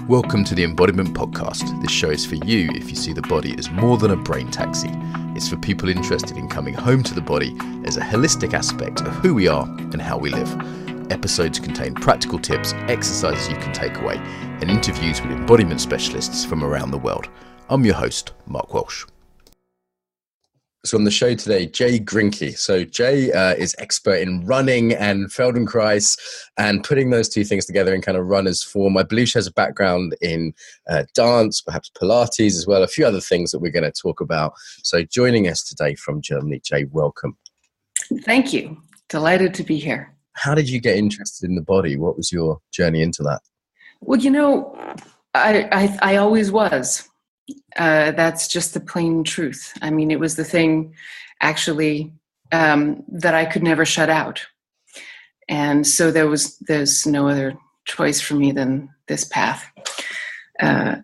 Welcome to the Embodiment Podcast. This show is for you if you see the body as more than a brain taxi. It's for people interested in coming home to the body as a holistic aspect of who we are and how we live. Episodes contain practical tips, exercises you can take away, and interviews with embodiment specialists from around the world. I'm your host, Mark Walsh. So on the show today, Jae Gruenke. So Jae is expert in running and Feldenkrais and putting those two things together in kind of runner's form. I believe she has a background in dance, perhaps Pilates as well, a few other things that we're going to talk about. So joining us today from Germany, Jae, welcome. Thank you. Delighted to be here. How did you get interested in the body? What was your journey into that? Well, I always was. That's just the plain truth. I mean, it was the thing actually that I could never shut out. And so there's no other choice for me than this path. I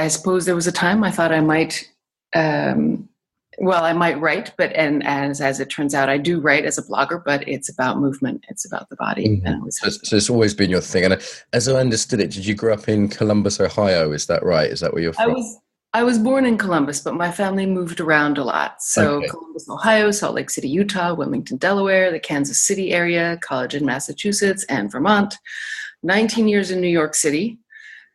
suppose there was a time I thought I might, I might write, but as it turns out, I do write as a blogger, but it's about movement. It's about the body. Mm-hmm. So it's always been your thing. And as I understood it, did you grow up in Columbus, Ohio? Is that right? Is that where you're from? I was born in Columbus, but my family moved around a lot. So okay. Columbus, Ohio, Salt Lake City, Utah, Wilmington, Delaware, the Kansas City area, college in Massachusetts and Vermont, 19 years in New York City,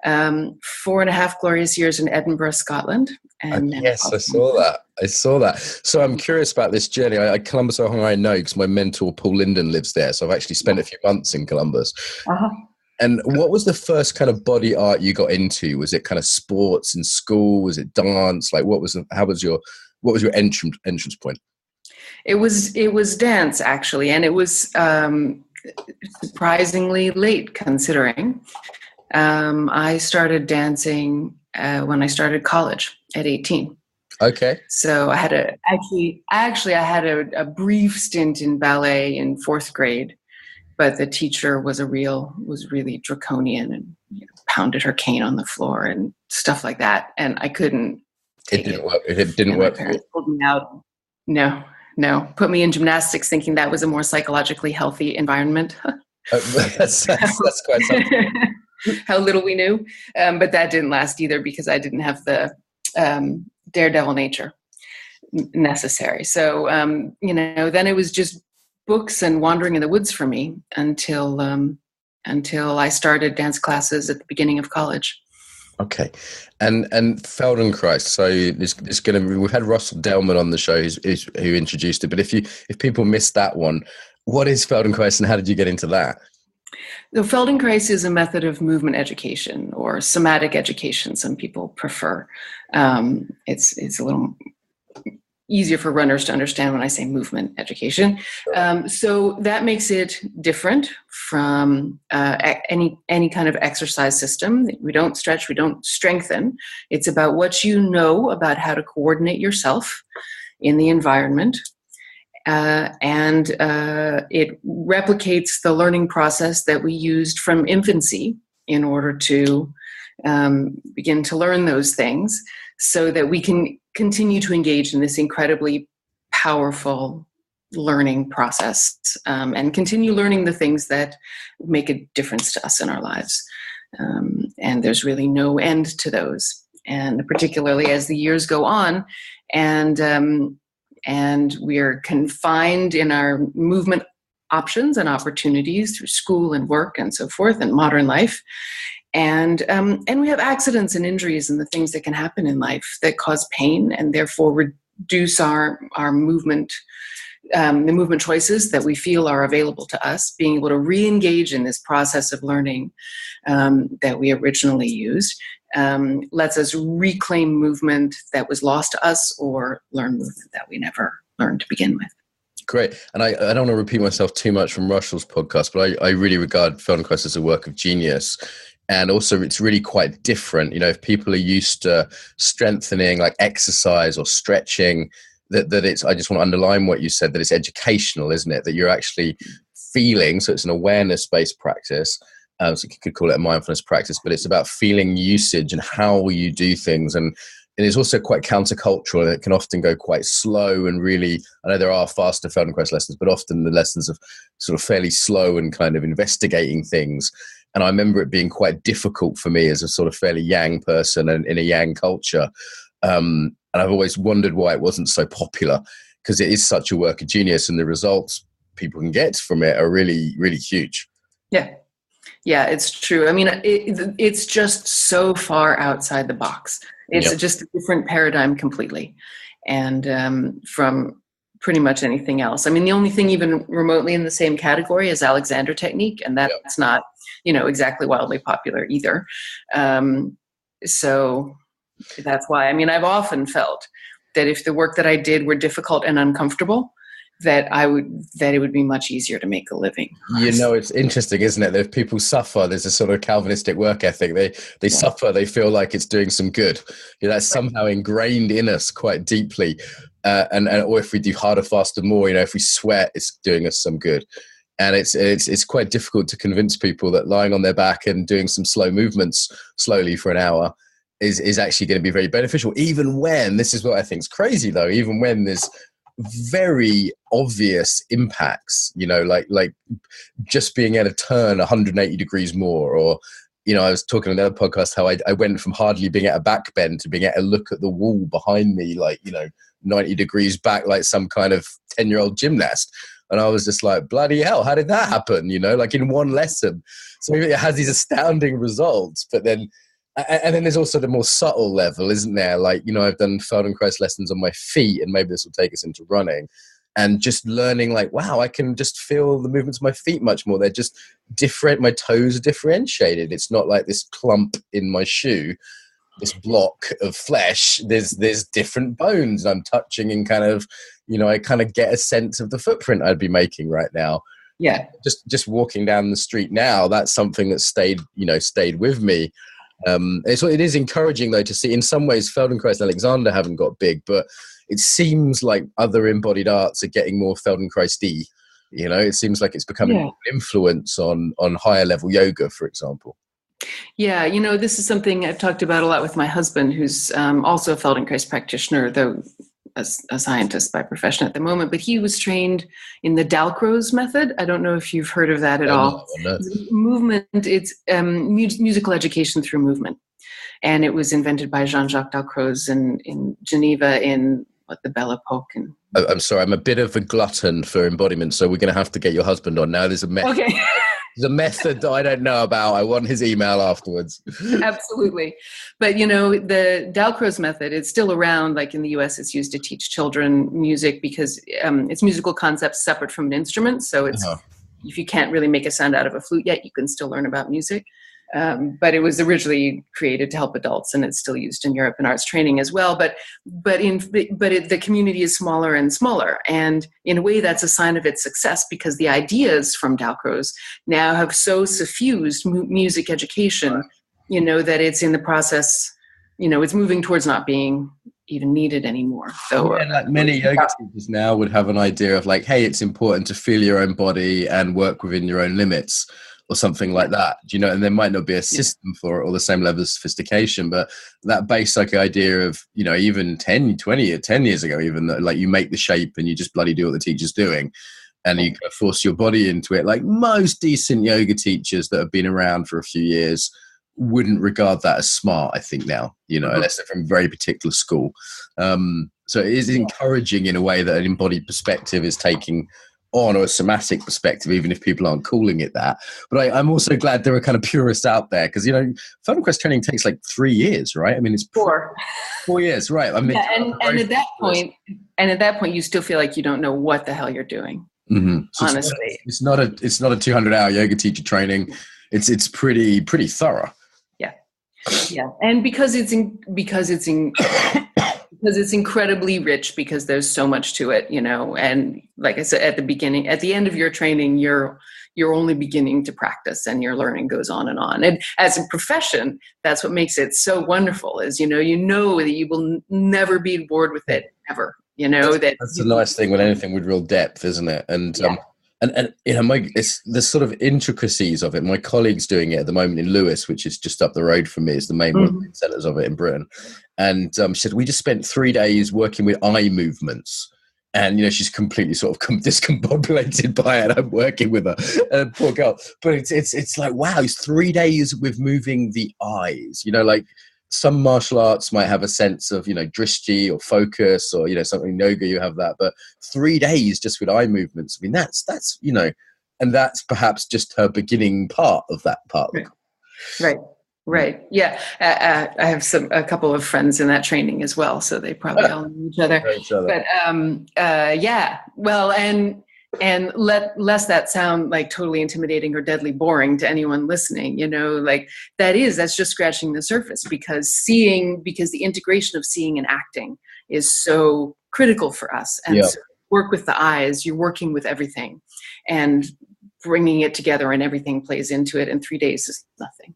4.5 glorious years in Edinburgh, Scotland. And yes, I saw that. So I'm curious about this journey. Columbus, Ohio, I know because my mentor, Paul Linden, lives there. So I've actually spent a few months in Columbus. Uh-huh. And what was the first kind of body art you got into? Was it kind of sports in school? Was it dance? Like what was your entrance point? It was dance actually. And it was surprisingly late considering. I started dancing when I started college at 18. Okay. So I had a brief stint in ballet in 4th grade, but the teacher was really draconian and pounded her cane on the floor and stuff like that. And I couldn't take it. It didn't work. My parents pulled me out. No. Put me in gymnastics thinking that was a more psychologically healthy environment. That's quite something. How little we knew. But that didn't last either because I didn't have the daredevil nature necessary. So, then it was just books and wandering in the woods for me until I started dance classes at the beginning of college. Okay. And Feldenkrais. So we've had Russell Delman on the show who introduced it. But if people missed that one, what is Feldenkrais and how did you get into that? The Feldenkrais is a method of movement education or somatic education. Some people prefer. It's a little easier for runners to understand when I say movement education. So that makes it different from any kind of exercise system. We don't stretch, we don't strengthen. It's about what you know about how to coordinate yourself in the environment. And it replicates the learning process that we used from infancy in order to begin to learn those things so that we can continue to engage in this incredibly powerful learning process and continue learning the things that make a difference to us in our lives. And there's really no end to those. And particularly as the years go on and we're confined in our movement options and opportunities through school and work and so forth and modern life. And we have accidents and injuries and the things that can happen in life that cause pain and therefore reduce our movement, the movement choices that we feel are available to us. Being able to re-engage in this process of learning that we originally used lets us reclaim movement that was lost to us or learn movement that we never learned to begin with. Great. And I don't want to repeat myself too much from Russell's podcast, but I really regard Feldenkrais as a work of genius. And also it's really quite different. If people are used to strengthening like exercise or stretching, that it's, I just want to underline what you said, that it's educational, isn't it? That you're actually feeling, so it's an awareness-based practice. So you could call it a mindfulness practice, but it's about feeling usage and how you do things. And it's also quite countercultural, and it can often go quite slow and really, I know there are faster Feldenkrais lessons, but often the lessons are sort of fairly slow and kind of investigating things. And I remember it being quite difficult for me as a sort of fairly yang person and in a yang culture. And I've always wondered why it wasn't so popular, because it is such a work of genius, and the results people can get from it are really, really huge. Yeah. Yeah, it's true. I mean, it's just so far outside the box. It's just a different paradigm completely. And from pretty much anything else. I mean, the only thing even remotely in the same category is Alexander technique, and that's not, exactly wildly popular either. So that's why, I mean, I've often felt that if the work that I did were difficult and uncomfortable, that it would be much easier to make a living. It's interesting, isn't it? That if people suffer, there's a sort of Calvinistic work ethic. They suffer, they feel like it's doing some good. That's somehow ingrained in us quite deeply. Or if we do harder, faster, more, if we sweat, it's doing us some good. And it's quite difficult to convince people that lying on their back and doing some slow movements slowly for an hour is actually going to be very beneficial. Even when, this is what I think is crazy though, even when there's very obvious impacts, like just being able to turn 180 degrees more, or I was talking on another podcast how I went from hardly being at a back bend to being able to look at the wall behind me 90 degrees back like some kind of 10-year-old gymnast. And I was just like, bloody hell, how did that happen? Like in one lesson. So it has these astounding results, but then and then there's also the more subtle level, isn't there? Like, I've done Feldenkrais lessons on my feet, and maybe this will take us into running, and just learning like, wow, I can just feel the movements of my feet much more. They're just different. My toes are differentiated. It's not like this clump in my shoe, this block of flesh. There's different bones, and I'm touching and kind of, I kind of get a sense of the footprint I'd be making right now. Yeah. Just walking down the street now, that's something that stayed with me. It is encouraging though to see. In some ways Feldenkrais and Alexander haven't got big, but it seems like other embodied arts are getting more Feldenkrais-y. It seems like it's becoming an influence on higher level yoga, for example. Yeah, this is something I've talked about a lot with my husband, who's also a Feldenkrais practitioner, though a scientist by profession at the moment, but he was trained in the Dalcroze method. I don't know if you've heard of that at all. No. Movement, it's musical education through movement. And it was invented by Jean-Jacques Dalcroze in Geneva in the Belle Epoque. I'm sorry, I'm a bit of a glutton for embodiment, so we're going to have to get your husband on now. There's a method. Okay. There's a method that I don't know about. I want his email afterwards. Absolutely. But, the Dalcroze method, it's still around. Like in the US, it's used to teach children music because it's musical concepts separate from an instrument. So it's if you can't really make a sound out of a flute yet, you can still learn about music. But it was originally created to help adults, and it's still used in Europe in arts training as well. But the community is smaller and smaller, and in a way that's a sign of its success, because the ideas from Dalcroze now have so suffused music education, that it's in the process, it's moving towards not being even needed anymore. So like many yoga teachers now would have an idea of like, hey, it's important to feel your own body and work within your own limits, or something like that, and there might not be a system for it or the same level of sophistication, but that basic idea of, even 10 years ago, even like you make the shape and you just bloody do what the teacher's doing, and you kind of force your body into it. Like most decent yoga teachers that have been around for a few years wouldn't regard that as smart, I think now, unless they're from a very particular school. So it is encouraging in a way that an embodied perspective is taking on, or a somatic perspective, even if people aren't calling it that. But I'm also glad there are kind of purists out there, because Feldenkrais training takes like 3 years, right? I mean, it's 4 years, right? I mean, and at that point, you still feel like you don't know what the hell you're doing. Mm-hmm. So honestly, it's not a 200-hour yoga teacher training. It's pretty thorough. Yeah, and because it's incredibly rich, because there's so much to it, and like I said, at the end of your training, you're only beginning to practice, and your learning goes on. And as a profession, that's what makes it so wonderful, is, that you will never be bored with it ever, that's the nice thing with anything with real depth, isn't it? And it's the sort of intricacies of it. My colleague's doing it at the moment in Lewis, which is just up the road from me. It's the main one centers of it in Britain. And she said, we just spent 3 days working with eye movements. And, she's completely sort of discombobulated by it. I'm working with her, poor girl. But it's like, wow, it's 3 days with moving the eyes. Like some martial arts might have a sense of, drishti or focus or, something yoga, you have that. But 3 days just with eye movements. I mean, that's and that's perhaps just her beginning part of that part. Right. Yeah. I have a couple of friends in that training as well, so they probably all know each other. But yeah. Well, and lest that sound like totally intimidating or deadly boring to anyone listening, like that's just scratching the surface, because the integration of seeing and acting is so critical for us. And so work with the eyes, you're working with everything and bringing it together, and everything plays into it. And 3 days is nothing.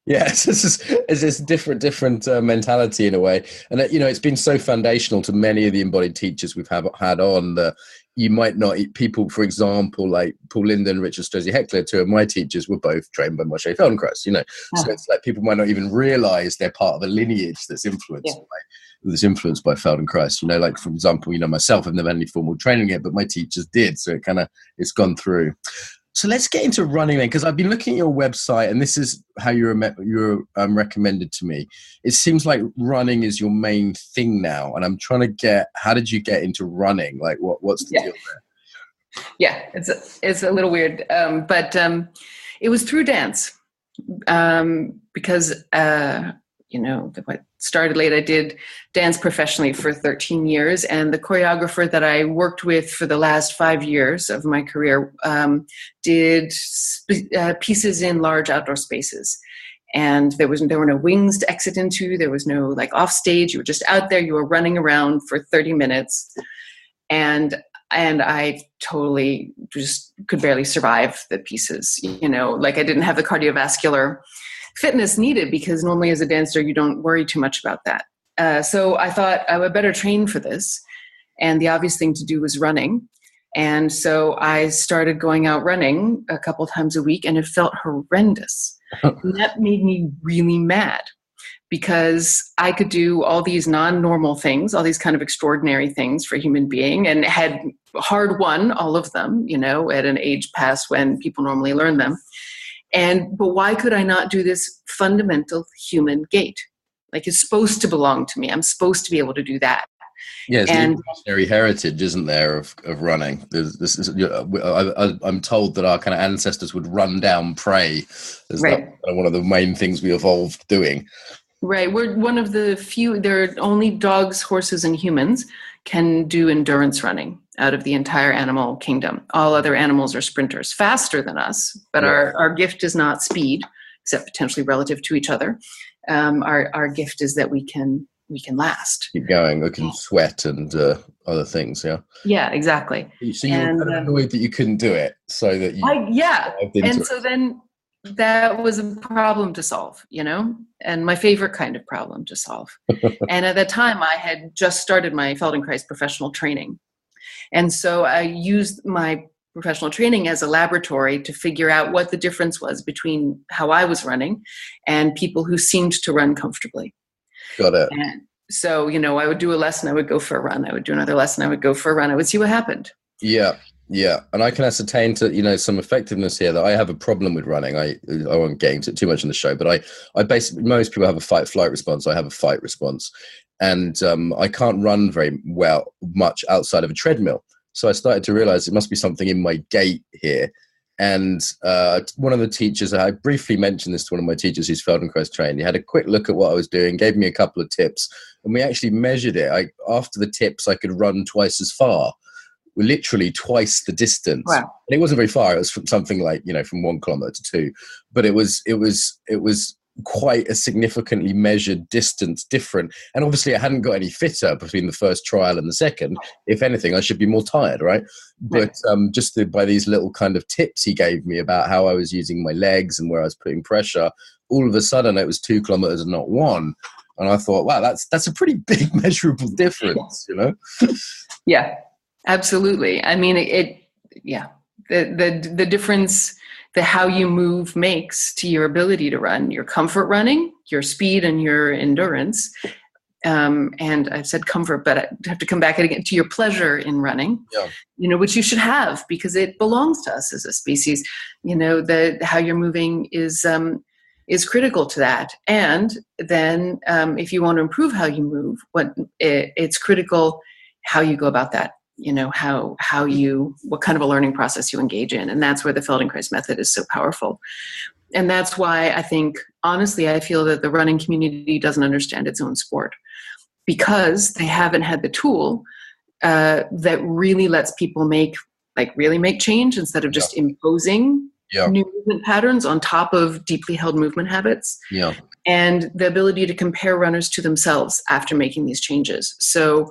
Yeah, it's this different mentality in a way, and it's been so foundational to many of the embodied teachers we've had on that you might not. People, for example, like Paul Linden, Richard Strozzi Heckler, two of my teachers were both trained by Moshe Feldenkrais. So it's like people might not even realize they're part of a lineage that's influenced by Feldenkrais. Like for example, myself, I've never had any formal training yet, but my teachers did, so it's gone through. So let's get into running then, because I've been looking at your website, and this is how you're recommended to me. It seems like running is your main thing now, and I'm trying to get. How did you get into running? Like, what's the deal there? Yeah, it's a little weird, but it was through dance, because what started late. I did dance professionally for 13 years, and the choreographer that I worked with for the last 5 years of my career did pieces in large outdoor spaces. And there were no wings to exit into. There was no off stage. You were just out there. You were running around for 30 minutes, and I totally just could barely survive the pieces. I didn't have the cardiovascular fitness needed, because normally as a dancer, you don't worry too much about that. So I thought I would better train for this. And the obvious thing to do was running. And so I started going out running a couple times a week, and it felt horrendous. And that made me really mad, because I could do all these non-normal things, all these kind of extraordinary things for a human being, and had hard won all of them, at an age past when people normally learn them. But why could I not do this fundamental human gait? It's supposed to belong to me. I'm supposed to be able to do that. Yeah, it's an evolutionary heritage, isn't there, of running? I'm told that our kind of ancestors would run down prey. Right. One of the main things we evolved doing. Right. We're one of the few. There are only dogs, horses, and humans can do endurance running out of the entire animal kingdom. All other animals are sprinters, faster than us, but our gift is not speed, except potentially relative to each other. Our gift is that we can last. Keep going. We can sweat and other things. Yeah. Yeah, exactly. So you were kind of annoyed that you couldn't do it, so that you. So then that was a problem to solve, and my favorite kind of problem to solve. And at that time, I had just started my Feldenkrais professional training. And so I used my professional training as a laboratory to figure out what the difference was between how I was running and people who seemed to run comfortably. Got it. And so, I would do a lesson, I would go for a run. I would do another lesson, I would go for a run. I would see what happened. Yeah. Yeah, and I can ascertain to some effectiveness here that I have a problem with running. I won't get into it too much in the show, but I basically, most people have a fight-flight response. I have a fight response, and I can't run very much outside of a treadmill. So I started to realize it must be something in my gait here. And one of the teachers, I briefly mentioned this to one of my teachers who's Feldenkrais trained. He had a quick look at what I was doing, gave me a couple of tips, and we actually measured it. After the tips, I could run twice as far. Literally twice the distance. Wow. And it wasn't very far. It was from something like, from 1 kilometer to 2, but it was quite a significantly measured distance different. And obviously I hadn't got any fitter between the first trial and the second. If anything, I should be more tired. Right. But by these little kind of tips he gave me about how I was using my legs and where I was putting pressure, all of a sudden it was 2 kilometers and not 1. And I thought, wow, that's a pretty big measurable difference, Yeah. Absolutely. I mean, the difference that how you move makes to your ability to run, your comfort running, your speed and your endurance. and I've said comfort, but I have to come back again to your pleasure in running, which you should have because it belongs to us as a species. How you're moving is critical to that. And then if you want to improve how you move, it's critical how you go about that. What kind of a learning process you engage in. And that's where the Feldenkrais method is so powerful. And that's why I think, honestly, I feel that the running community doesn't understand its own sport because they haven't had the tool that really lets people make change instead of just imposing new movement patterns on top of deeply held movement habits. And the ability to compare runners to themselves after making these changes. So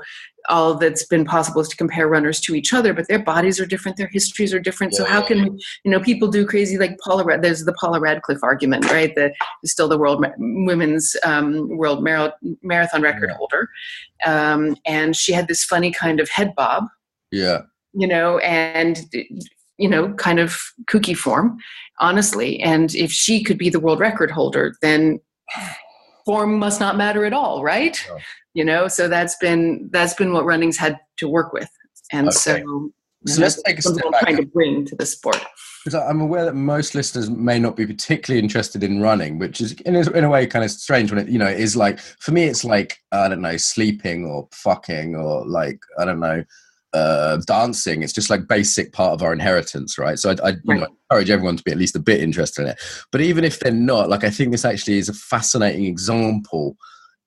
all that's been possible is to compare runners to each other, but their bodies are different, their histories are different. So how can people do crazy like there's the Paula Radcliffe argument, right? That is still the women's world marathon record holder, and she had this funny kind of head bob, and kind of kooky form, honestly. And if she could be the world record holder, then form must not matter at all, right? So that's been what running's had to work with. And so let's take a step back. Trying to bring to the sport. Because I'm aware that most listeners may not be particularly interested in running, which is in a way kind of strange when it, is like, for me, it's like, I don't know, sleeping or fucking or like, I don't know, dancing. It's just like basic part of our inheritance, right? So I encourage everyone to be at least a bit interested in it. But even if they're not, like, I think this actually is a fascinating example.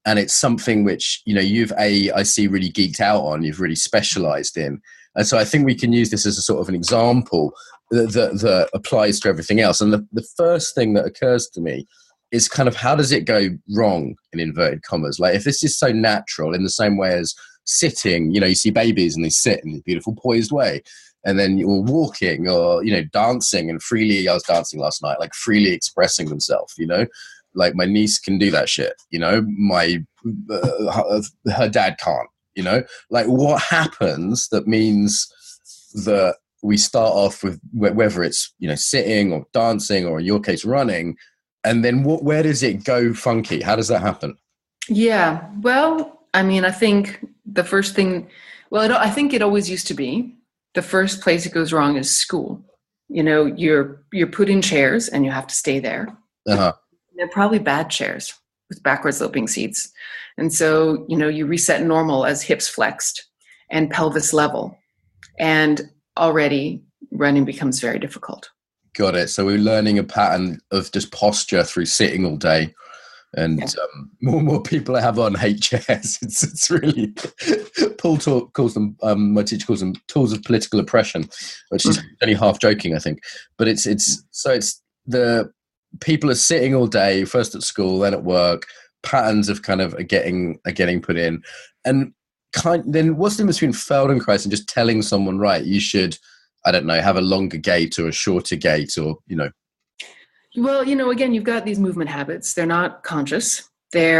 And it's something which, I see really geeked out on, you've really specialized in. And so I think we can use this as a sort of an example that applies to everything else. And the first thing that occurs to me is kind of how does it go wrong in inverted commas? Like if this is so natural in the same way as sitting, you see babies and they sit in a beautiful poised way. And then you're walking or, dancing and freely, I was dancing last night, like freely expressing themselves, like my niece can do that shit, my, her dad can't, like what happens that means that we start off with whether it's, sitting or dancing or in your case, running. And then where does it go funky? How does that happen? Yeah. Well, I think the first thing, I think it always used to be the first place it goes wrong is school. You're put in chairs and you have to stay there. They're probably bad chairs with backwards sloping seats. And so, you reset normal as hips flexed and pelvis level. And already running becomes very difficult. Got it. So we're learning a pattern of just posture through sitting all day. And more and more people I have on hate chairs. It's really, Paul calls them, my teacher calls them tools of political oppression, which is only half joking, I think. But it's the people are sitting all day, first at school, then at work, patterns of kind of are getting put in. And then what's the difference between Feldenkrais and just telling someone, right, you should, I don't know, have a longer gait or a shorter gait or, Well, again, you've got these movement habits. They're not conscious. They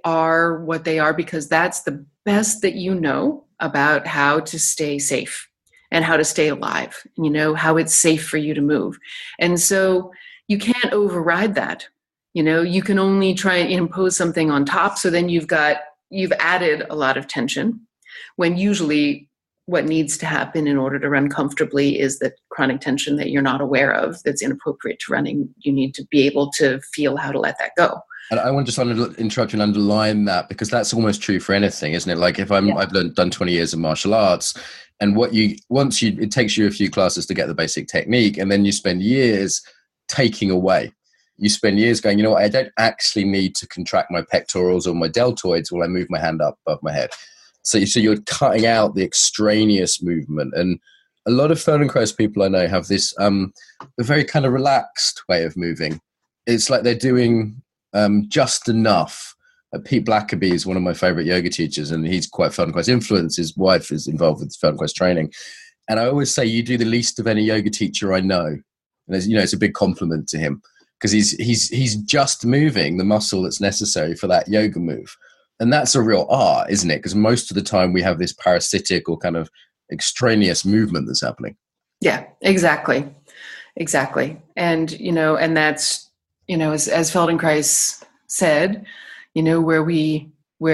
are what they are because that's the best that you know about how to stay safe and how to stay alive, how it's safe for you to move. And so you can't override that. You can only try and impose something on top. So then you've added a lot of tension when usually what needs to happen in order to run comfortably is that chronic tension that you're not aware of that's inappropriate to running. You need to be able to feel how to let that go. And I want to just interrupt you and underline that because that's almost true for anything, isn't it? Like if I've done 20 years of martial arts and it takes you a few classes to get the basic technique and then you spend years taking away. You spend years going, I don't actually need to contract my pectorals or my deltoids while I move my hand up above my head. So you're cutting out the extraneous movement. And a lot of Feldenkrais people I know have this a very kind of relaxed way of moving. It's like they're doing just enough. Pete Blackaby is one of my favorite yoga teachers, and he's quite Feldenkrais influenced. His wife is involved with Feldenkrais training. And I always say you do the least of any yoga teacher I know. And it's a big compliment to him because he's just moving the muscle that's necessary for that yoga move. And that's a real art, isn't it? Because most of the time we have this parasitic or kind of extraneous movement that's happening. Yeah, exactly. And, and that's, as Feldenkrais said, Where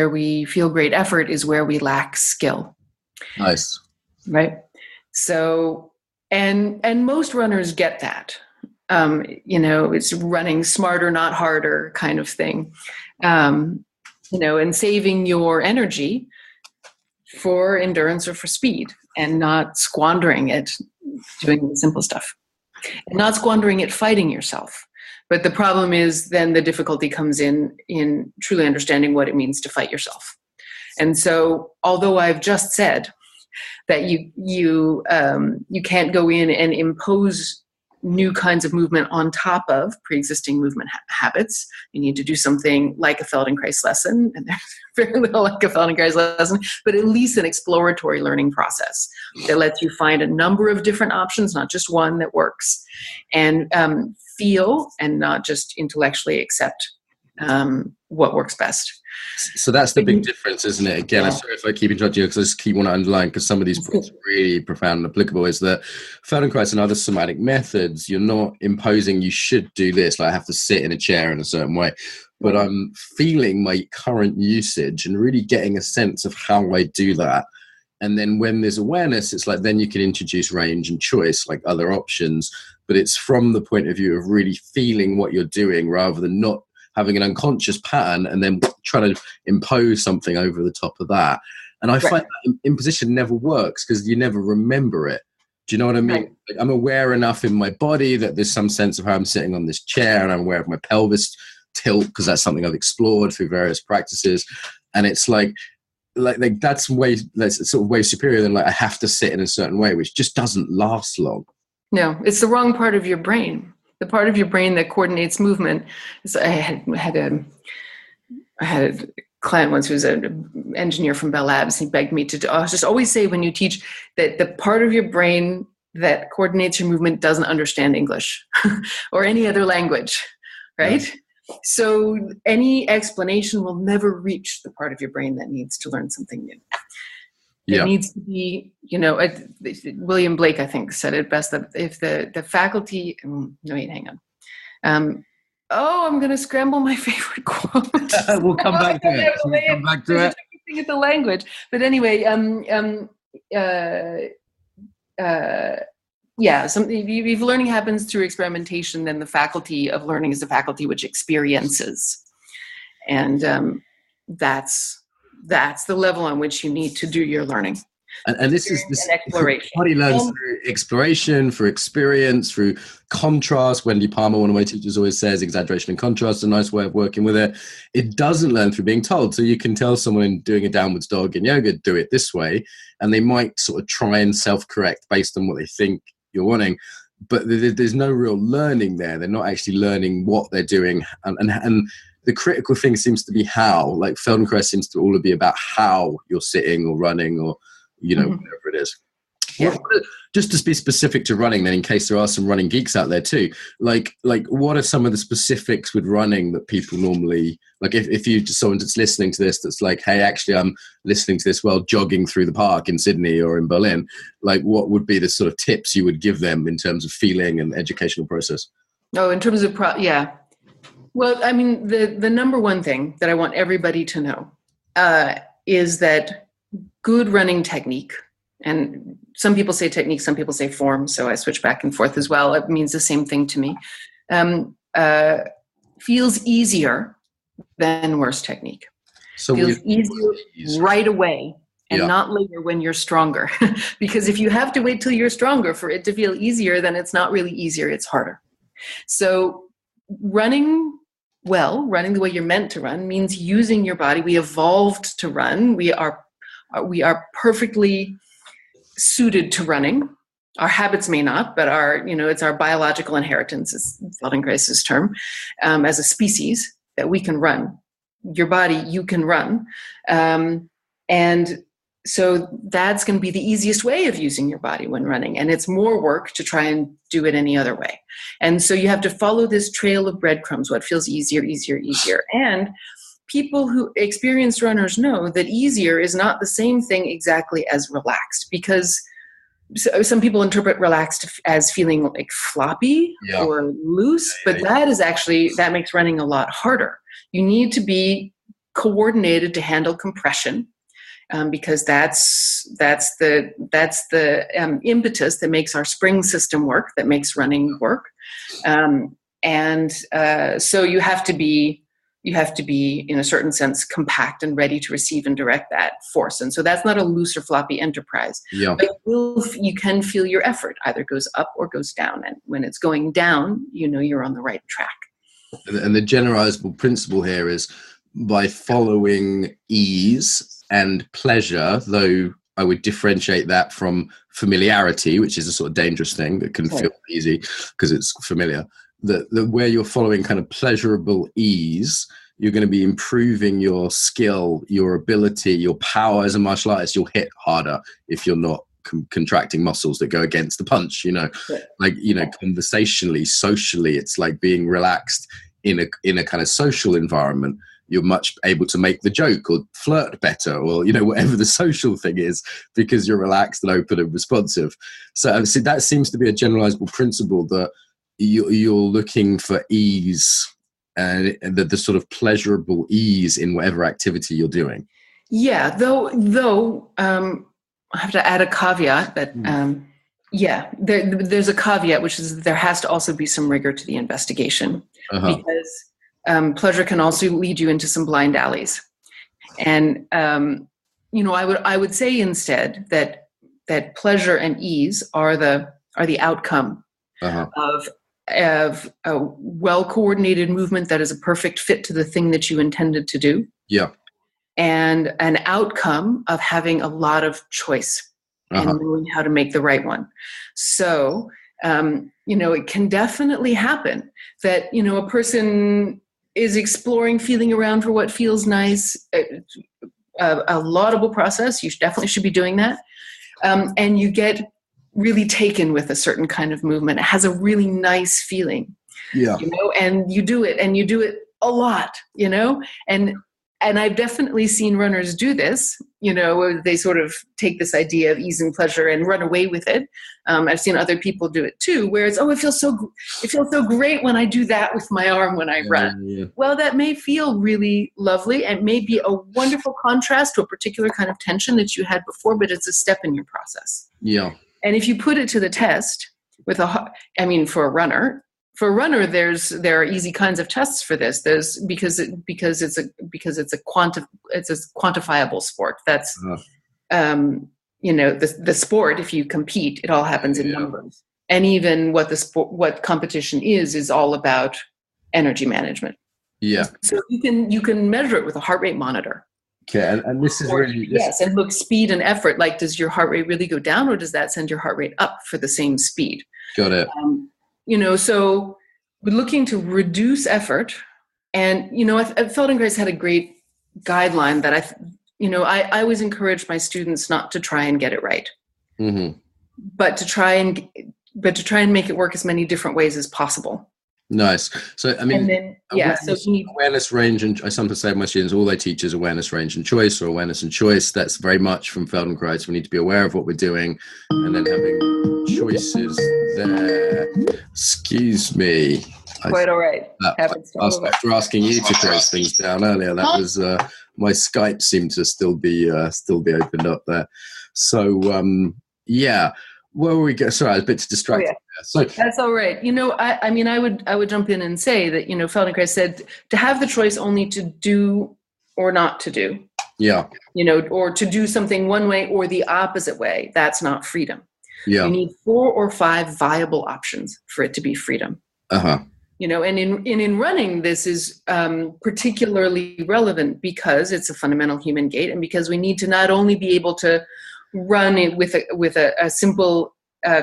we feel great effort is where we lack skill. Nice. Right. So, and most runners get that. It's running smarter, not harder kind of thing. And saving your energy for endurance or for speed, and not squandering it doing the simple stuff, and not squandering it fighting yourself. But the problem is then the difficulty comes in truly understanding what it means to fight yourself. And so, although I've just said that you can't go in and impose new kinds of movement on top of pre-existing movement habits, you need to do something like a Feldenkrais lesson, and there's very little like a Feldenkrais lesson, but at least an exploratory learning process that lets you find a number of different options, not just one that works, and feel and not just intellectually accept what works best. So that's the big difference, isn't it? Again, Yeah. I'm sorry if I keep interrupting you, because I just keep want to underline, because some of these points are really profound and applicable, is that Feldenkrais and other somatic methods, you're not imposing you should do this, like I have to sit in a chair in a certain way, but I'm feeling my current usage and really getting a sense of how I do that. And then when there's awareness, it's like then you can introduce range and choice, like other options, but it's from the point of view of really feeling what you're doing rather than not having an unconscious pattern and then trying to impose something over the top of that. And I find that imposition never works because you never remember it. Do you know what I mean? Right. Like, I'm aware enough in my body that there's some sense of how I'm sitting on this chair, and I'm aware of my pelvis tilt because that's something I've explored through various practices. And it's like that's sort of way superior than like I have to sit in a certain way, which just doesn't last long. No, it's the wrong part of your brain. The part of your brain that coordinates movement. So I had a client once who was an engineer from Bell Labs. He begged me to just always say when you teach that the part of your brain that coordinates your movement doesn't understand English or any other language, right? Yeah. So any explanation will never reach the part of your brain that needs to learn something new. It needs to be, William Blake, I think, said it best, that if the faculty, hang on. I'm going to scramble my favorite quote. We'll come back to it. We'll come back to it. At the language. But anyway, if learning happens through experimentation, then the faculty of learning is the faculty which experiences. And that's the level on which you need to do your learning. And this exploration. Body learns through exploration, through experience, through contrast. Wendy Palmer, one of my teachers, always says exaggeration and contrast is a nice way of working with it. It doesn't learn through being told. So you can tell someone doing a downwards dog in yoga, do it this way, and they might sort of try and self-correct based on what they think you're wanting. But there's no real learning there. They're not actually learning what they're doing. And the critical thing seems to be how. Like Feldenkrais seems to all be about how you're sitting or running or whatever it is. Yeah. Just to be specific to running, then, in case there are some running geeks out there too, like what are some of the specifics with running that people normally, like if you just someone that's listening to this that's like, hey, actually I'm listening to this while jogging through the park in Sydney or in Berlin, like what would be the sort of tips you would give them in terms of feeling and educational process? Oh, in terms of well, I mean, the number one thing that I want everybody to know is that good running technique, and some people say technique, some people say form, so I switch back and forth as well. It means the same thing to me. Feels easier than worse technique. So feels easier right away and not later when you're stronger. Because if you have to wait till you're stronger for it to feel easier, then it's not really easier, it's harder. So running the way you're meant to run means using your body. We evolved to run. We are perfectly suited to running. Our habits may not, but it's our biological inheritance, is Feldenkrais's term, as a species, that we can run. Your body, you can run. And so that's going to be the easiest way of using your body when running. And it's more work to try and do it any other way. And so you have to follow this trail of breadcrumbs, what feels easier. And people who experienced runners know that easier is not the same thing exactly as relaxed, because some people interpret relaxed as feeling like floppy or loose, but that makes running a lot harder. You need to be coordinated to handle compression, because that's the impetus that makes our spring system work, that makes running work. So you have to be, in a certain sense, compact and ready to receive and direct that force. And so that's not a loose or floppy enterprise. Yeah. But you can feel your effort either goes up or goes down. And when it's going down, you're on the right track. And the generalizable principle here is by following ease and pleasure, though I would differentiate that from familiarity, which is a sort of dangerous thing that can feel easy because it's familiar. That where you're following kind of pleasurable ease, you're going to be improving your skill, your ability, your power as a martial artist. You'll hit harder if you're not contracting muscles that go against the punch, conversationally, socially, it's like being relaxed in a kind of social environment. You're much able to make the joke or flirt better, or whatever the social thing is, because you're relaxed and open and responsive. So that seems to be a generalizable principle, that you're looking for ease and the sort of pleasurable ease in whatever activity you're doing. Yeah, though I have to add a caveat that there's a caveat, which is there has to also be some rigor to the investigation, because pleasure can also lead you into some blind alleys. And I would say instead that pleasure and ease are the outcome of a well-coordinated movement that is a perfect fit to the thing that you intended to do. Yeah. And an outcome of having a lot of choice and knowing how to make the right one. So, it can definitely happen that, a person is exploring, feeling around for what feels nice, a laudable process. You definitely should be doing that. And you get really taken with a certain kind of movement. It has a really nice feeling, and you do it a lot, and I've definitely seen runners do this, they sort of take this idea of ease and pleasure and run away with it. I've seen other people do it too, where it's, it feels so great when I do that with my arm when I run. Yeah. Well, that may feel really lovely and may be a wonderful contrast to a particular kind of tension that you had before, but it's a step in your process. Yeah. And if you put it to the test for a runner, there are easy kinds of tests for this. There's because it's a quantifiable sport. That's the sport. If you compete, it all happens in numbers. And even what competition is all about energy management. Yeah. So you can measure it with a heart rate monitor. Okay, and this is really... Yes, and look, speed and effort. Like, does your heart rate really go down, or does that send your heart rate up for the same speed? Got it. So we're looking to reduce effort. And, Feldenkrais had a great guideline that I always encourage my students not to try and get it right, but to try and make it work as many different ways as possible. Nice. So, awareness, range, and I sometimes say to my students, all they teach is awareness, range, and choice, or awareness and choice. That's very much from Feldenkrais. We need to be aware of what we're doing, and then having choices there. Excuse me. Quite all right. After asking you to close things down earlier, that was my Skype seemed to still be opened up there. So, where were we go? Sorry, I was a bit distracted. So that's all right. I would jump in and say that, Feldenkrais said to have the choice only to do or not to do. Yeah. Or to do something one way or the opposite way. That's not freedom. Yeah. You need 4 or 5 viable options for it to be freedom. And in running, this is particularly relevant because it's a fundamental human gait, and because we need to not only be able to run it with a simple,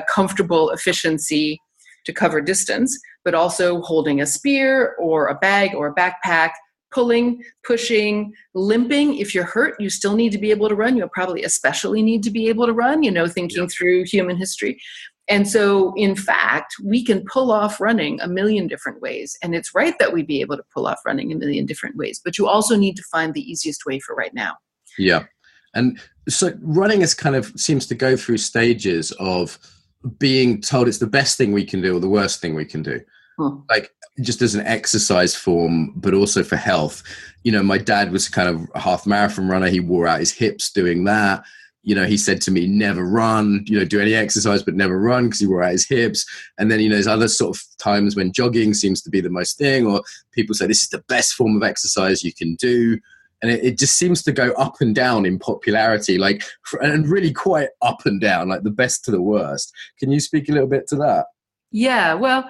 comfortable efficiency to cover distance, but also holding a spear or a bag or a backpack, pulling, pushing, limping. If you're hurt, you still need to be able to run. You'll probably especially need to be able to run, thinking through human history. And so, in fact, we can pull off running a million different ways. And it's right that we be able to pull off running a million different ways. But you also need to find the easiest way for right now. Yeah. And so running is kind of seems to go through stages of being told it's the best thing we can do or the worst thing we can do. like just as an exercise form, but also for health. You know, my dad was kind of a half marathon runner. He wore out his hips doing that. You know, he said to me, never run, you know, do any exercise, but never run, because he wore out his hips. And then, you know, there's other sort of times when jogging seems to be the most thing, or people say this is the best form of exercise you can do. And it just seems to go up and down in popularity, like, and really quite up and down, like the best to the worst. Can you speak a little bit to that? Yeah, well,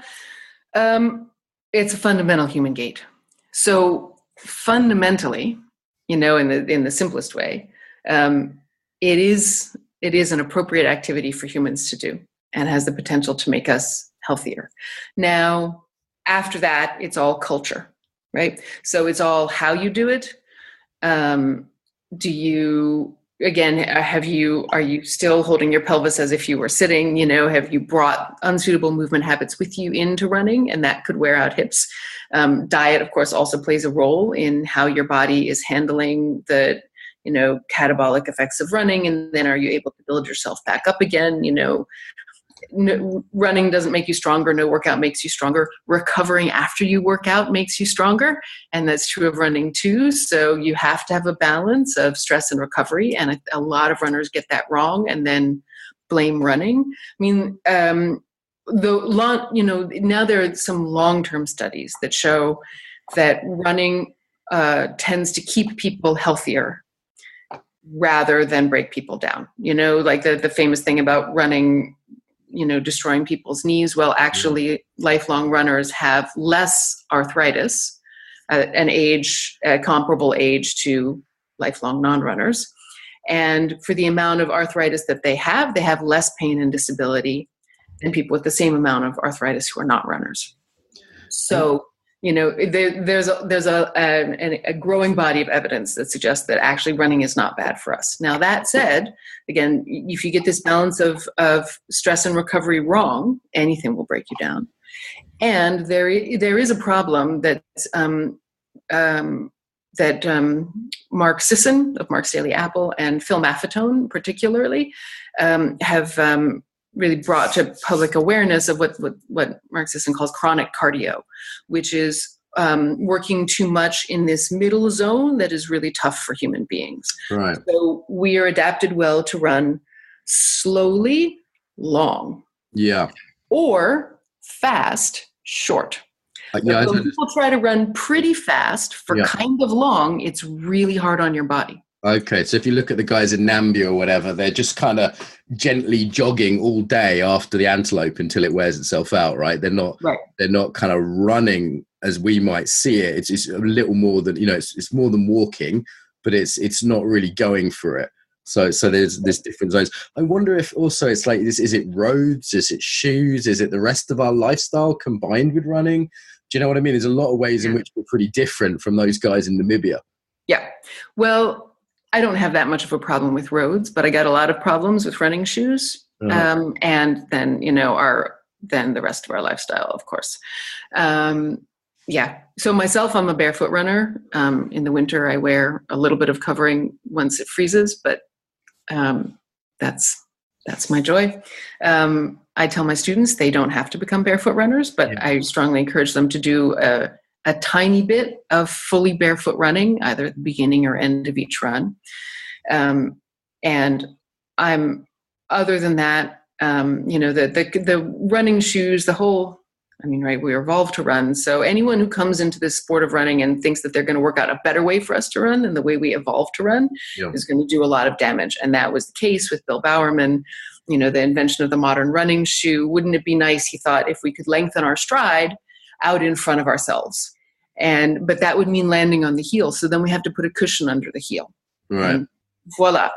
it's a fundamental human gait. So fundamentally, you know, in the simplest way, it is an appropriate activity for humans to do and has the potential to make us healthier. Now, after that, it's all culture, right? So it's all how you do it. Do you, again, are you still holding your pelvis as if you were sitting? You know, have you brought unsuitable movement habits with you into running, and that could wear out hips? Diet, of course, also plays a role in how your body is handling the, you know, catabolic effects of running. And then are you able to build yourself back up again? You know, running doesn't make you stronger. No workout makes you stronger. Recovering after you work out makes you stronger. And that's true of running too. So you have to have a balance of stress and recovery. And a lot of runners get that wrong and then blame running. I mean, now there are some long-term studies that show that running tends to keep people healthier rather than break people down. You know, like the famous thing about running, you know, destroying people's knees. Well, actually, lifelong runners have less arthritis at a comparable age to lifelong non-runners. And for the amount of arthritis that they have less pain and disability than people with the same amount of arthritis who are not runners. So, you know, there's a growing body of evidence that suggests that actually running is not bad for us. Now, that said, again, if you get this balance of stress and recovery wrong, anything will break you down. And there is a problem that Mark Sisson of Mark's Daily Apple and Phil Maffetone particularly have really brought to public awareness of what Mark Sisson calls chronic cardio, which is working too much in this middle zone that is really tough for human beings. Right. So we are adapted well to run slowly, long. Yeah. Or fast, short. Yeah, when people try to run pretty fast for kind of long, it's really hard on your body. Okay, so if you look at the guys in Namibia or whatever, they're just kind of gently jogging all day after the antelope until it wears itself out, right? They're not kind of running as we might see it. It's a little more than, you know, it's more than walking, but it's not really going for it. So there's different zones. I wonder if also it's like this: is it roads? Is it shoes? Is it the rest of our lifestyle combined with running? Do you know what I mean? There's a lot of ways in which we're pretty different from those guys in Namibia. Yeah. Well, I don't have that much of a problem with roads, but I got a lot of problems with running shoes. And then, you know, then the rest of our lifestyle, of course. So myself, I'm a barefoot runner. In the winter, I wear a little bit of covering once it freezes, but that's my joy. I tell my students they don't have to become barefoot runners, but I strongly encourage them to do a tiny bit of fully barefoot running, either at the beginning or end of each run. And other than that, you know, the running shoes, we evolved to run. So anyone who comes into this sport of running and thinks that they're going to work out a better way for us to run than the way we evolved to run is going to do a lot of damage. And that was the case with Bill Bowerman, you know, the invention of the modern running shoe. Wouldn't it be nice, he thought, if we could lengthen our stride out in front of ourselves? But that would mean landing on the heel. So then we have to put a cushion under the heel. Right. And voila.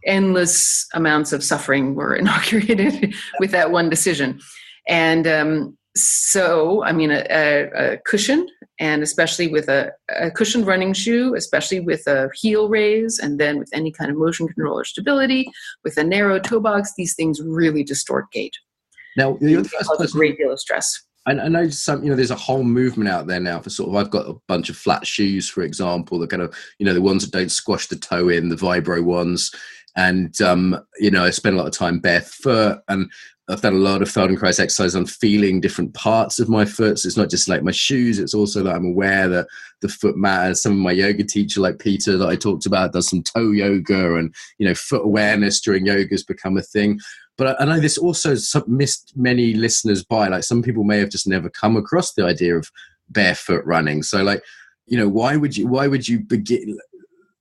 Endless amounts of suffering were inaugurated with that one decision. And so, I mean, a cushion, and especially with a cushioned running shoe, especially with a heel raise, and then with any kind of motion control or stability, with a narrow toe box, these things really distort gait. Now, you're the first person. A great deal of stress. I know there's a whole movement out there now for sort of, I've got a bunch of flat shoes, for example, the kind of, you know, the ones that don't squash the toe in, the vibro ones. And, you know, I spend a lot of time barefoot, and I've done a lot of Feldenkrais exercise on feeling different parts of my foot. So it's not just like my shoes. It's also that I'm aware that the foot matters. Some of my yoga teacher, like Peter, that I talked about, does some toe yoga, and, you know, foot awareness during yoga has become a thing. But I know this also missed many listeners by, like, some people may have just never come across the idea of barefoot running. So, like, you know, why would you begin?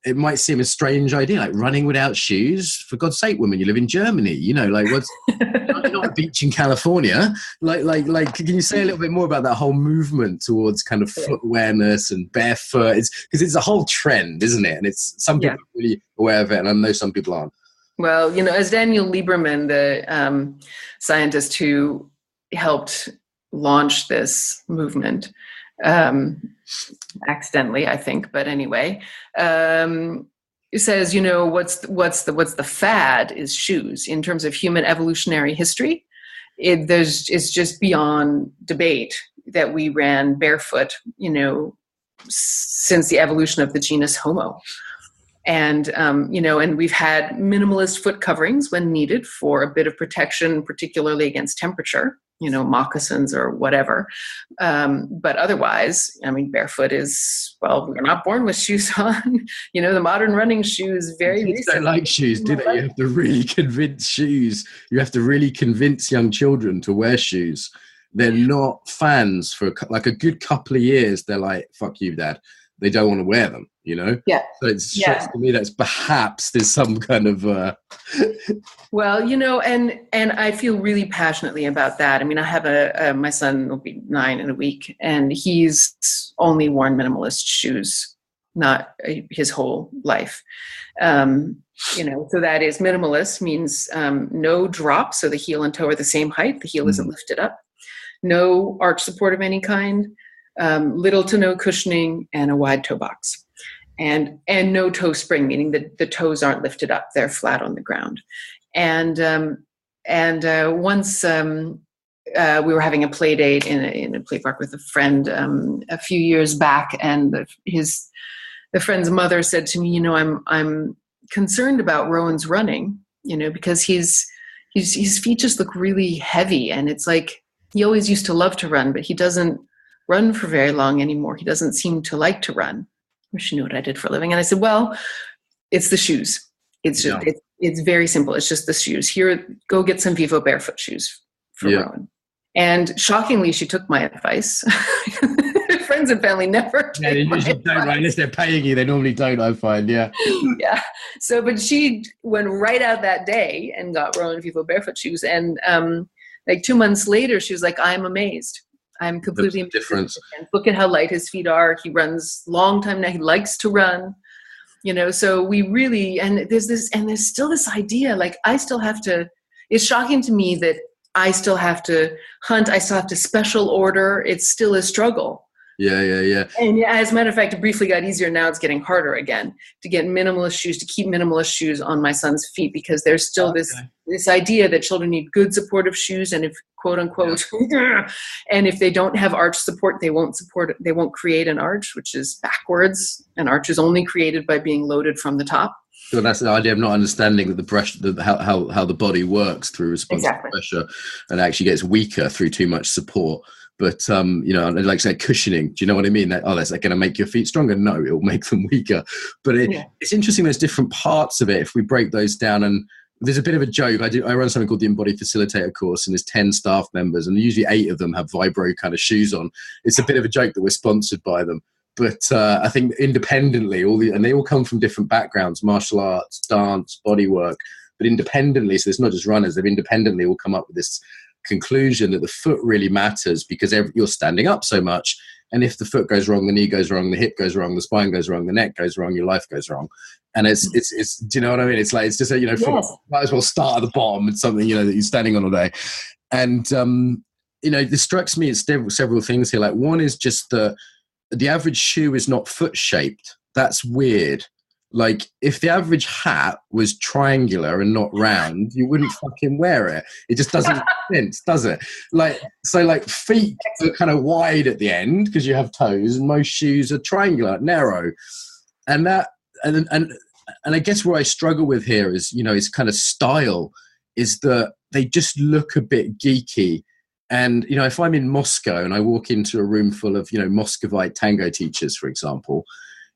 It might seem a strange idea, like running without shoes. For God's sake, woman, you live in Germany. You know, like, what's not a beach in California? Like, can you say a little bit more about that whole movement towards kind of foot awareness and barefoot? It's because it's a whole trend, isn't it? And it's some people are really aware of it, and I know some people aren't. Well, you know, as Daniel Lieberman, the scientist who helped launch this movement, accidentally, I think, but anyway, it says, you know, what's the fad is shoes in terms of human evolutionary history. It's just beyond debate that we ran barefoot, you know, since the evolution of the genus Homo. And, you know, and we've had minimalist foot coverings when needed for a bit of protection, particularly against temperature, you know, moccasins or whatever. But otherwise, I mean, barefoot is, well, we're not born with shoes on. You know, the modern running shoe is very recent. They don't like shoes, do they? You have to really convince You have to really convince young children to wear shoes. They're not fans for like a good couple of years. They're like, fuck you, Dad. They don't want to wear them, you know? Yeah. So it strikes to me that perhaps there's some kind of... Well, you know, and I feel really passionately about that. I mean, I have my son will be 9 in a week, and he's only worn minimalist shoes, not his whole life. You know, so that is minimalist means no drop, so the heel and toe are the same height. The heel isn't lifted up. No arch support of any kind. Little to no cushioning, and a wide toe box, and no toe spring, meaning that the toes aren't lifted up; they're flat on the ground. And once we were having a play date in a play park with a friend a few years back, and the friend's mother said to me, you know, I'm concerned about Rowan's running, you know, because his feet just look really heavy, and it's like he always used to love to run, but he doesn't run for very long anymore. He doesn't seem to like to run. I wish you knew what I did for a living. And I said, well, it's the shoes. It's just, it's very simple. It's just the shoes. Here, go get some Vivo barefoot shoes for Rowan. And shockingly, she took my advice. Friends and family never take they usually don't, right? Unless they're paying you, they normally don't, I find, yeah. So, but she went right out that day and got Rowan Vivo barefoot shoes. And like 2 months later, she was like, I'm amazed. I'm completely different. Look at how light his feet are. He runs long time now. He likes to run, you know, so we really, and there's still this idea, like it's shocking to me that I still have to hunt. I still have to special order. It's still a struggle. Yeah. And as a matter of fact, it briefly got easier. Now it's getting harder again to get minimalist shoes, to keep minimalist shoes on my son's feet, because there's still this idea that children need good supportive shoes, and if quote unquote, and if they don't have arch support, they won't create an arch, which is backwards. An arch is only created by being loaded from the top. So that's the idea of not understanding that the pressure, how the body works through response to pressure, and actually gets weaker through too much support. But, you know, like say cushioning, do you know what I mean? That's going to make your feet stronger? No, it will make them weaker. But it's interesting, there's different parts of it if we break those down. And there's a bit of a joke. I run something called the Embody Facilitator course, and there's 10 staff members, and usually 8 of them have Vibro kind of shoes on. It's a bit of a joke that we're sponsored by them. But I think independently, and they all come from different backgrounds, martial arts, dance, bodywork, but independently, so it's not just runners, they've independently all come up with this conclusion that the foot really matters because you're standing up so much, and if the foot goes wrong, the knee goes wrong, the hip goes wrong, the spine goes wrong, the neck goes wrong, your life goes wrong. And it's do you know what I mean? It's like, it's just, you know, might as well start at the bottom with something, you know, that you're standing on all day. And you know, this strikes me as several things here. Like, one is just the average shoe is not foot shaped. That's weird. Like, if the average hat was triangular and not round, you wouldn't fucking wear it. It just doesn't make sense, does it? Like, so like feet are kind of wide at the end because you have toes, and most shoes are triangular, narrow. And I guess where I struggle with here is, you know, is kind of style, is that they just look a bit geeky. And, you know, if I'm in Moscow and I walk into a room full of, you know, Muscovite tango teachers, for example,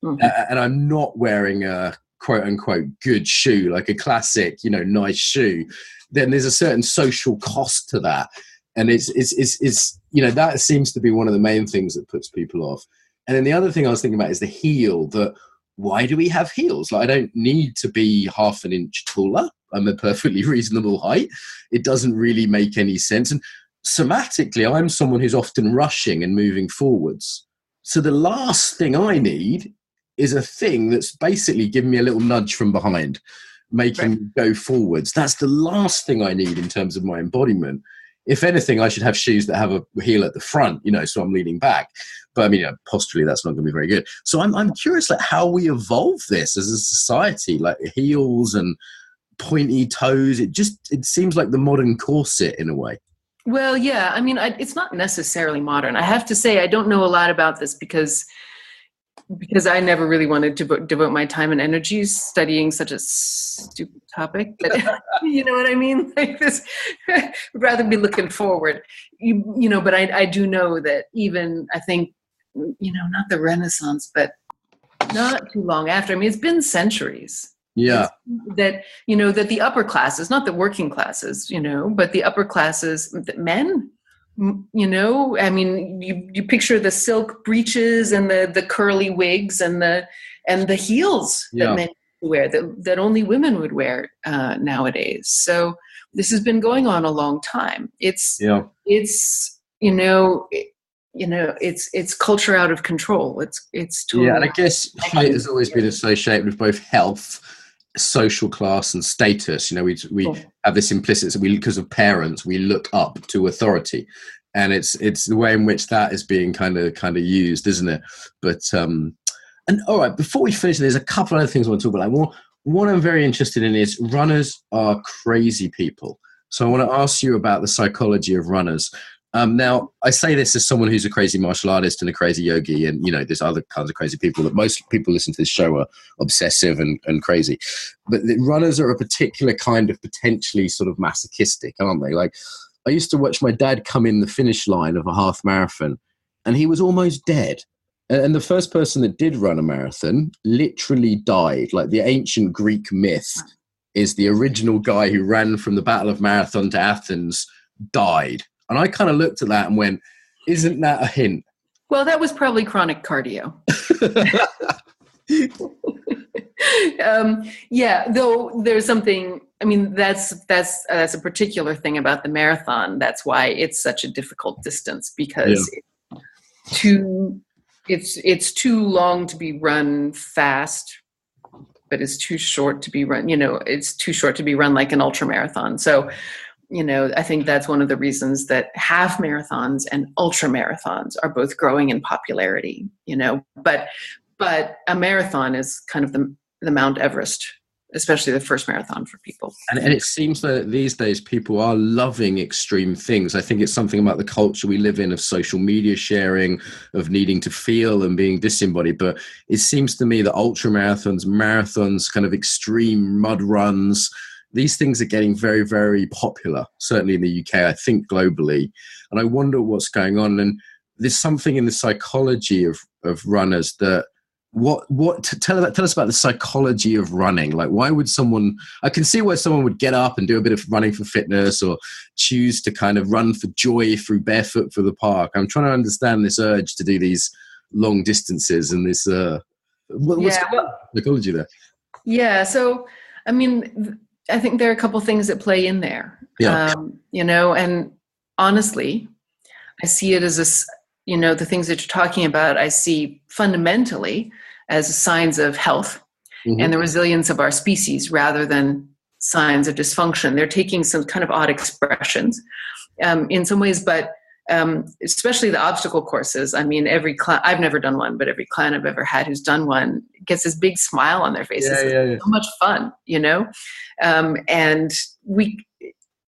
and I'm not wearing a quote unquote good shoe, like a classic, you know, nice shoe, then there's a certain social cost to that. And it's you know, that seems to be one of the main things that puts people off. And then the other thing I was thinking about is the heel. That why do we have heels? Like, I don't need to be half an inch taller. I'm a perfectly reasonable height. It doesn't really make any sense. And somatically, I'm someone who's often rushing and moving forwards. So the last thing I need is a thing that's basically giving me a little nudge from behind, making me go forwards. That's the last thing I need in terms of my embodiment. If anything, I should have shoes that have a heel at the front, you know, so I'm leaning back. But I mean, you know, posturally, that's not going to be very good. So I'm curious, like, how we evolve this as a society, like heels and pointy toes. It seems like the modern corset in a way. Well, yeah, I mean, it's not necessarily modern. I have to say, I don't know a lot about this because I never really wanted to devote my time and energies studying such a stupid topic. But, you know what I mean? Like this, would rather be looking forward. You know, but I do know that even, I think, you know, not the Renaissance, but not too long after. I mean, it's been centuries. Yeah. That, you know, that the upper classes, not the working classes, you know, but the upper classes, men, you know, I mean, you picture the silk breeches and the curly wigs and the heels that men wear, that only women would wear nowadays. So this has been going on a long time. It's it's culture out of control. It's totally, and I guess height has always been associated with both health, social class, and status. You know, we have this implicit, because of parents, we look up to authority, and it's the way in which that is being kind of used, isn't it? But and all right, before we finish, there's a couple other things I want to talk about. Like, one I'm very interested in is runners are crazy people. So I want to ask you about the psychology of runners. Now, I say this as someone who's a crazy martial artist and a crazy yogi, and, you know, there's other kinds of crazy people that most people listen to this show are obsessive and crazy. But the runners are a particular kind of potentially sort of masochistic, aren't they? Like, I used to watch my dad come in the finish line of a half marathon, and he was almost dead. And the first person that did run a marathon literally died. Like, the ancient Greek myth is the original guy who ran from the Battle of Marathon to Athens died. And I kind of looked at that and went, isn't that a hint? Well, that was probably chronic cardio. Yeah, though there's something, I mean, that's a particular thing about the marathon. That's why it's such a difficult distance, because it's too long to be run fast, but it's too short to be run, you know, it's too short to be run like an ultra marathon. So, you know, I think that's one of the reasons that half marathons and ultra marathons are both growing in popularity, you know, but a marathon is kind of the Mount Everest, especially the first marathon for people. And it seems that these days people are loving extreme things. I think it's something about the culture we live in, of social media sharing, of needing to feel and being disembodied. But it seems to me that ultra marathons, kind of extreme mud runs, these things are getting very, very popular, certainly in the UK, I think globally. And I wonder what's going on. And there's something in the psychology of runners that, tell us about the psychology of running. Like, why would someone, I can see why someone would get up and do a bit of running for fitness, or choose to kind of run for joy through barefoot for the park. I'm trying to understand this urge to do these long distances and this, what's the psychology there? Yeah. So, I mean, I think there are a couple things that play in there, you know, and honestly, I see it as you know, the things that you're talking about, I see fundamentally as signs of health and the resilience of our species, rather than signs of dysfunction. They're taking some kind of odd expressions in some ways, but especially the obstacle courses. I mean, I've never done one, but every client I've ever had who's done one gets this big smile on their faces. It's so much fun, you know? And we,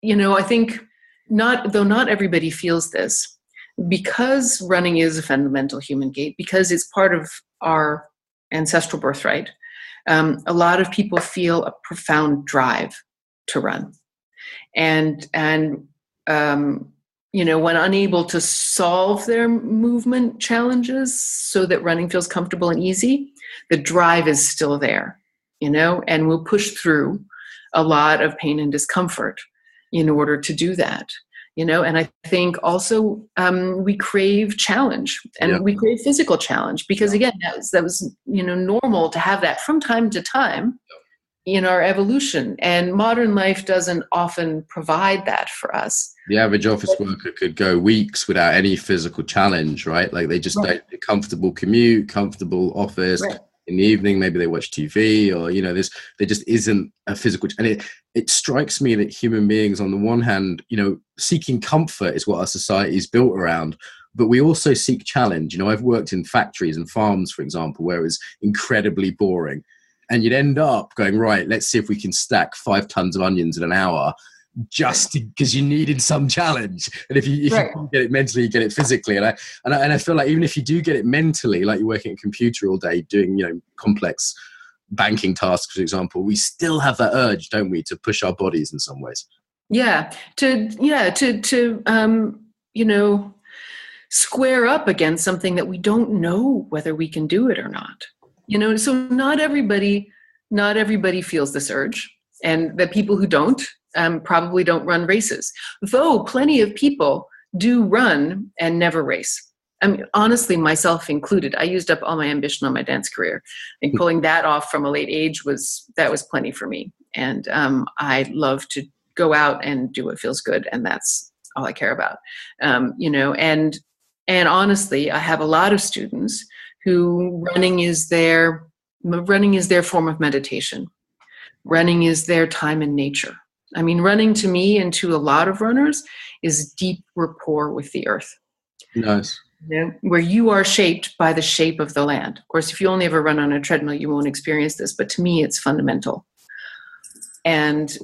you know, I think though not everybody feels this, because running is a fundamental human gait, because it's part of our ancestral birthright. A lot of people feel a profound drive to run. and when unable to solve their movement challenges so that running feels comfortable and easy, the drive is still there, and we'll push through a lot of pain and discomfort in order to do that. And I think also we crave challenge, and we crave physical challenge, because again, that was normal to have that from time to time in our evolution, and modern life doesn't often provide that for us. The average office worker could go weeks without any physical challenge, right? Like they just don't, comfortable commute, comfortable office. Right. In the evening, maybe they watch TV, or there just isn't a physical. And it strikes me that human beings, on the one hand, seeking comfort is what our society is built around, but we also seek challenge. I've worked in factories and farms, for example, where it was incredibly boring, and you'd end up going, right, let's see if we can stack 5 tons of onions in an hour, just because you needed some challenge. And if you get it mentally, you get it physically. And I feel like even if you do get it mentally, like you're working at a computer all day doing complex banking tasks, for example, we still have that urge, don't we, to push our bodies in some ways. To square up against something that we don't know whether we can do it or not. So not everybody feels this urge, and the people who don't probably don't run races, though plenty of people do run and never race. I mean, honestly, myself included. I used up all my ambition on my dance career. I think pulling that off from a late age was plenty for me. And I love to go out and do what feels good, and that's all I care about. And honestly, I have a lot of students who running is their form of meditation. Running is their time in nature. I mean, running to me and to a lot of runners is deep rapport with the earth. Nice. Where you are shaped by the shape of the land. Of course, if you only ever run on a treadmill, you won't experience this, but to me, it's fundamental. And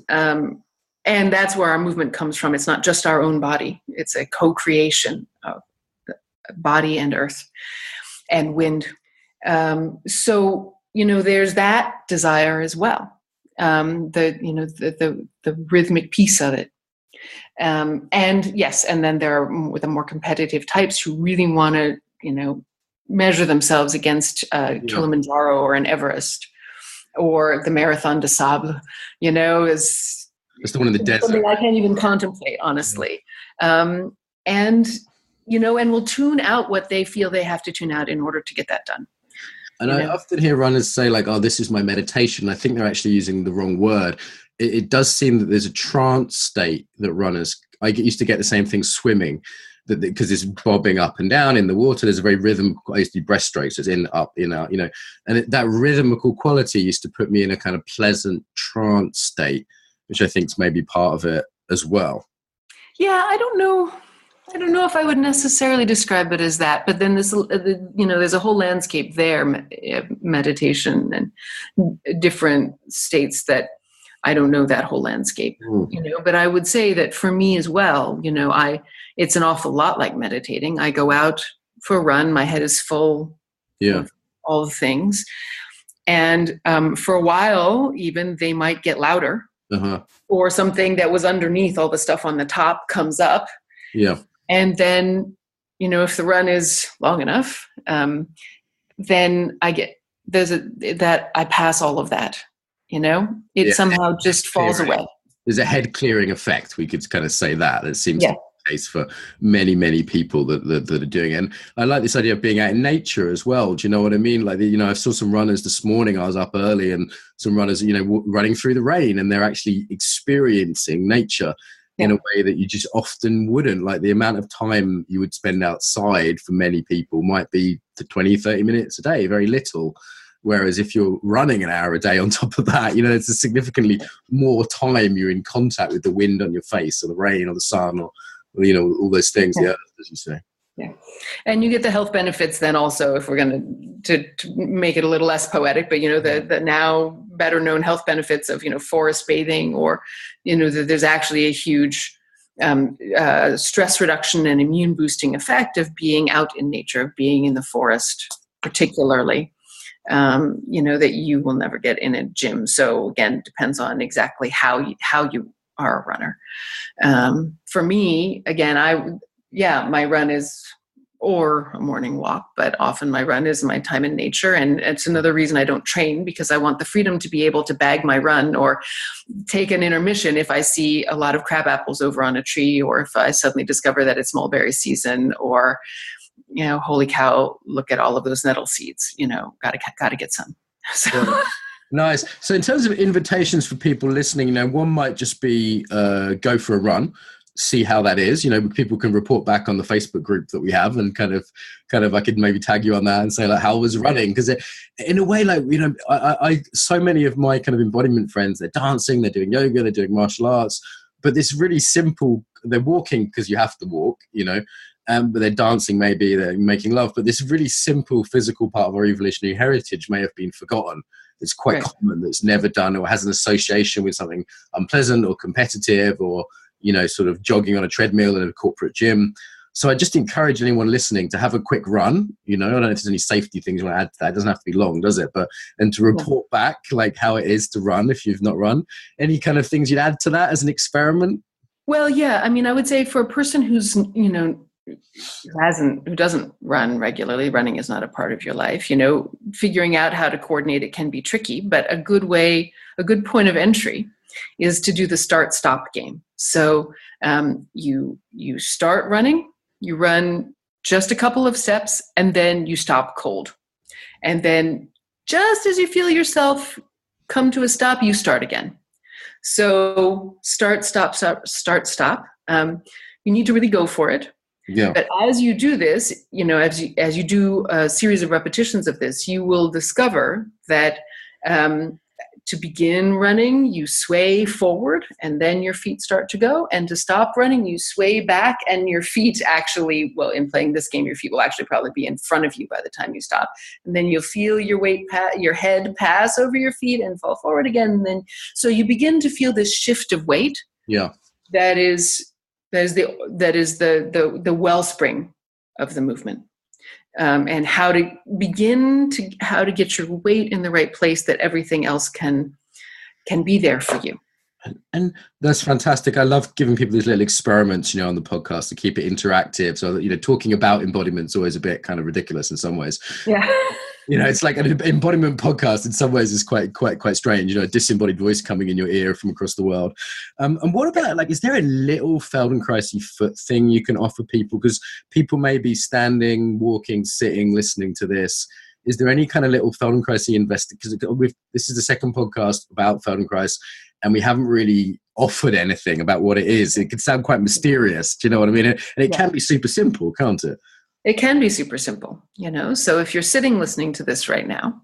that's where our movement comes from. It's not just our own body. It's a co-creation of body and earth and wind. So there's that desire as well. The rhythmic piece of it. And yes, and then there are the more competitive types who really want to, measure themselves against Kilimanjaro or an Everest or the Marathon des Sables, is it's the one in the desert. Something I can't even contemplate, honestly. And will tune out what they feel they have to tune out in order to get that done. And I often hear runners say like, oh, this is my meditation. I think they're actually using the wrong word. It does seem that there's a trance state that runners, I used to get the same thing swimming, because it's bobbing up and down in the water. There's a very rhythmical, I used to do breaststrokes, it's in, up, in, out, and that rhythmical quality used to put me in a kind of pleasant trance state, which I think is maybe part of it as well. Yeah, I don't know if I would necessarily describe it as that, but then there's a whole landscape there, meditation and different states that I don't know that whole landscape, but I would say that for me as well, it's an awful lot like meditating. I go out for a run, my head is full of all the things. And for a while, even they might get louder or something that was underneath all the stuff on the top comes up. Yeah. And then, if the run is long enough, then I get I pass all of that, it somehow just falls away. There's a head clearing effect. We could kind of say that. It seems to be the case for many, many people that are doing it. And I like this idea of being out in nature as well. Do you know what I mean? Like, I saw some runners this morning. I was up early, and some runners, running through the rain, and they're actually experiencing nature in a way that you just often wouldn't. Like, the amount of time you would spend outside for many people might be to 20, 30 minutes a day, very little. Whereas if you're running an hour a day on top of that, it's a significantly more time you're in contact with the wind on your face, or the rain, or the sun, or all those things, as you say. Yeah. And you get the health benefits then also, if we're going to make it a little less poetic, but, the now better known health benefits of, forest bathing, or, there's actually a huge stress reduction and immune boosting effect of being out in nature, of being in the forest, particularly, that you will never get in a gym. So again, it depends on exactly how you are a runner. For me, again, my run is, or a morning walk, but often my run is my time in nature. And it's another reason I don't train, because I want the freedom to be able to bag my run or take an intermission if I see a lot of crab apples over on a tree, or if I suddenly discover that it's mulberry season, or, holy cow, look at all of those nettle seeds, gotta get some. So. Yeah. Nice. So in terms of invitations for people listening, one might just be go for a run, see how that is. People can report back on the Facebook group that we have, and kind of I could maybe tag you on that and say, like, how was running? Because in a way, like, I so many of my kind of embodiment friends, they're dancing, they're doing yoga, they're doing martial arts, but this really simple, they're walking because you have to walk, but they're dancing, maybe they're making love, but this really simple physical part of our evolutionary heritage may have been forgotten. It's quite common, that's never done, or has an association with something unpleasant or competitive, or sort of jogging on a treadmill in a corporate gym. So I just encourage anyone listening to have a quick run. I don't know if there's any safety things you want to add to that. It doesn't have to be long, does it? And to report back, like, how it is to run if you've not run. Any kind of things you'd add to that as an experiment? Well, yeah. I mean, I would say for a person who's, who doesn't run regularly, running is not a part of your life, figuring out how to coordinate it can be tricky, but a good point of entry is to do the start-stop game. So you start running, you run just a couple of steps, and then you stop cold. And then just as you feel yourself come to a stop, you start again. So start, stop, start, stop. You need to really go for it. Yeah. But as you do this, as you do a series of repetitions of this, you will discover that to begin running, you sway forward and then your feet start to go. And to stop running, you sway back and your feet actually, well, in playing this game, your feet will actually probably be in front of you by the time you stop. And then you'll feel your head pass over your feet and fall forward again. And then, so you begin to feel this shift of weight. Yeah. That is the wellspring of the movement. And how to get your weight in the right place, that everything else can be there for you. And that's fantastic. I love giving people these little experiments, on the podcast to keep it interactive. So that, talking about embodiment is always a bit kind of ridiculous in some ways. Yeah. It's like an embodiment podcast in some ways is quite strange, a disembodied voice coming in your ear from across the world. And what about, like, is there a little Feldenkrais foot thing you can offer people? Because people may be standing, walking, sitting, listening to this. Is there any kind of little Feldenkrais because this is the second podcast about Feldenkrais, and we haven't really offered anything about what it is. It can sound quite mysterious. Do you know what I mean? And it can be super simple, can't it? It can be super simple, So if you're sitting listening to this right now,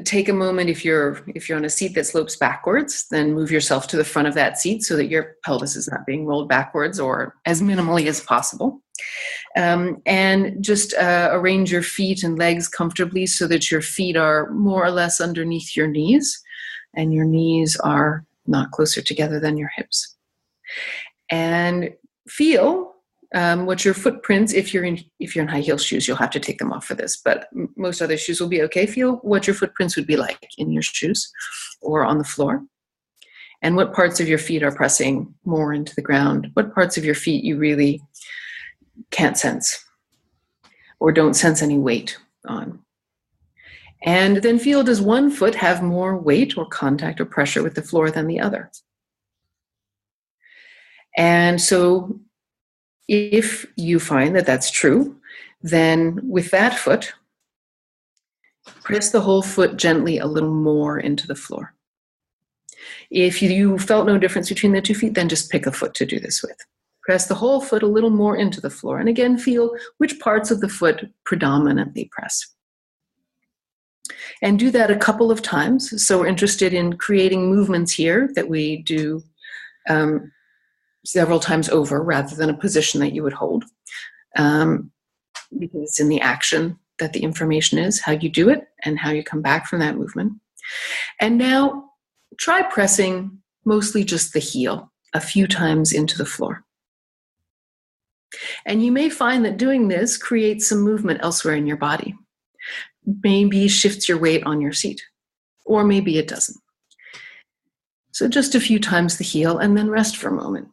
take a moment. If you're on a seat that slopes backwards, then move yourself to the front of that seat so that your pelvis is not being rolled backwards, or as minimally as possible. And just arrange your feet and legs comfortably so that your feet are more or less underneath your knees, and your knees are not closer together than your hips. And feel what your footprints, if you're in high heel shoes, you'll have to take them off for this, but most other shoes will be okay. Feel what your footprints would be like in your shoes or on the floor, and what parts of your feet are pressing more into the ground, what parts of your feet you really can't sense or don't sense any weight on. And then feel, does one foot have more weight or contact or pressure with the floor than the other? And so if you find that that's true, then with that foot, press the whole foot gently a little more into the floor. If you felt no difference between the two feet, then just pick a foot to do this with. Press the whole foot a little more into the floor. And again, feel which parts of the foot predominantly press. And do that a couple of times. So we're interested in creating movements here that we do several times over, rather than a position that you would hold, because it's in the action that the information is, how you do it and how you come back from that movement. And now try pressing mostly just the heel a few times into the floor. And you may find that doing this creates some movement elsewhere in your body. Maybe shifts your weight on your seat, or maybe it doesn't. So just a few times the heel, and then rest for a moment.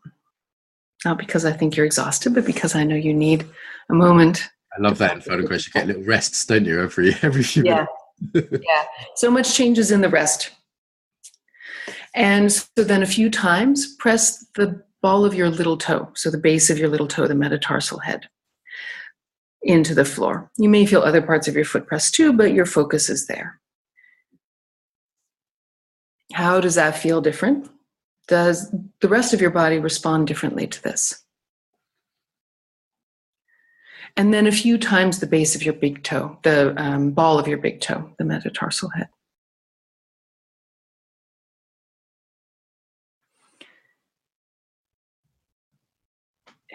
Not because I think you're exhausted, but because I know you need a moment. I love that in Feldenkrais. You get little rests, don't you, every few minutes? Yeah. So much changes in the rest. And so then a few times, press the ball of your little toe, so the base of your little toe, the metatarsal head, into the floor. You may feel other parts of your foot press too, but your focus is there. How does that feel different? Does the rest of your body respond differently to this? And then a few times the base of your big toe, the ball of your big toe, the metatarsal head.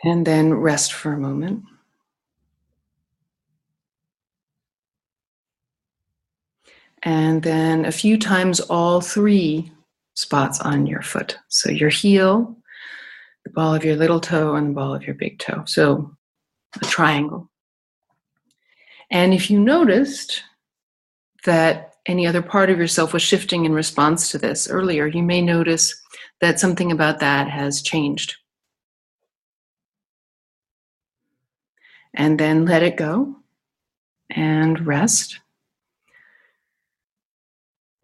And then rest for a moment. And then a few times all three spots on your foot. So your heel, the ball of your little toe, and the ball of your big toe. So a triangle. And if you noticed that any other part of yourself was shifting in response to this earlier, you may notice that something about that has changed. And then let it go and rest.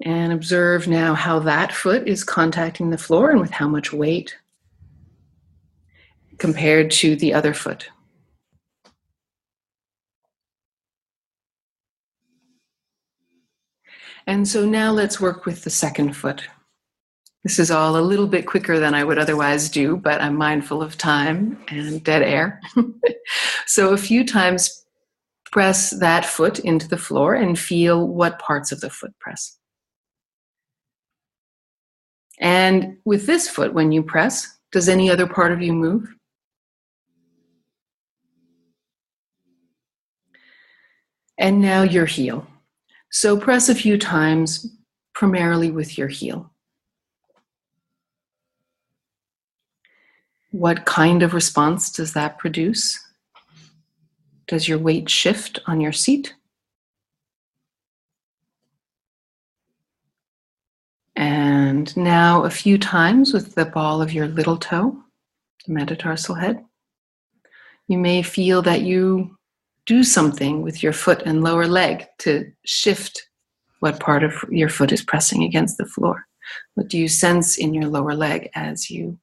And observe now how that foot is contacting the floor and with how much weight compared to the other foot. And so now let's work with the second foot. This is all a little bit quicker than I would otherwise do, but I'm mindful of time and dead air. So a few times press that foot into the floor and feel what parts of the foot press. And with this foot, when you press, does any other part of you move? And now your heel. So press a few times, primarily with your heel. What kind of response does that produce? Does your weight shift on your seat? And now a few times with the ball of your little toe, the metatarsal head. You may feel that you do something with your foot and lower leg to shift what part of your foot is pressing against the floor. What do you sense in your lower leg as you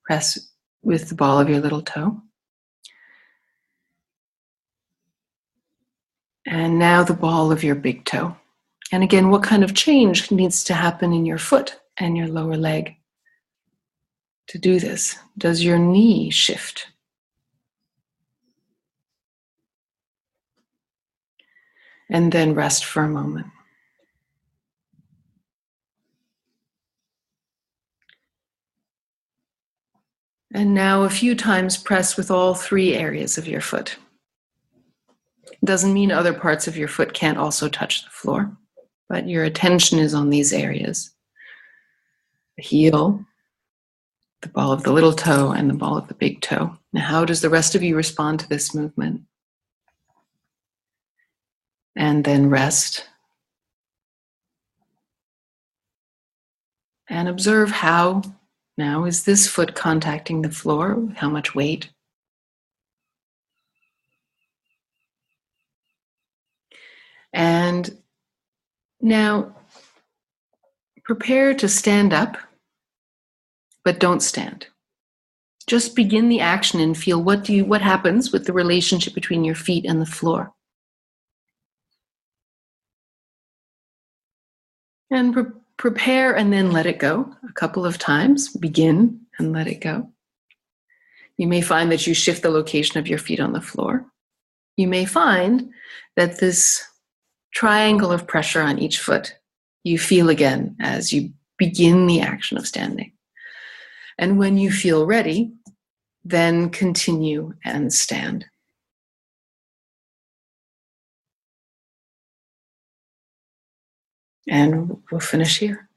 press with the ball of your little toe? And now the ball of your big toe. And again, what kind of change needs to happen in your foot and your lower leg to do this? Does your knee shift? And then rest for a moment. And now a few times press with all three areas of your foot. Doesn't mean other parts of your foot can't also touch the floor, but your attention is on these areas. The heel, the ball of the little toe, and the ball of the big toe. Now, how does the rest of you respond to this movement? And then rest. And observe how now is this foot contacting the floor? How much weight? And now prepare to stand up, but don't stand. Just begin the action and feel what happens with the relationship between your feet and the floor. And prepare and then let it go a couple of times. Begin and let it go. You may find that you shift the location of your feet on the floor. You may find that this triangle of pressure on each foot you feel again as you begin the action of standing. And when you feel ready, then continue and stand. And we'll finish here.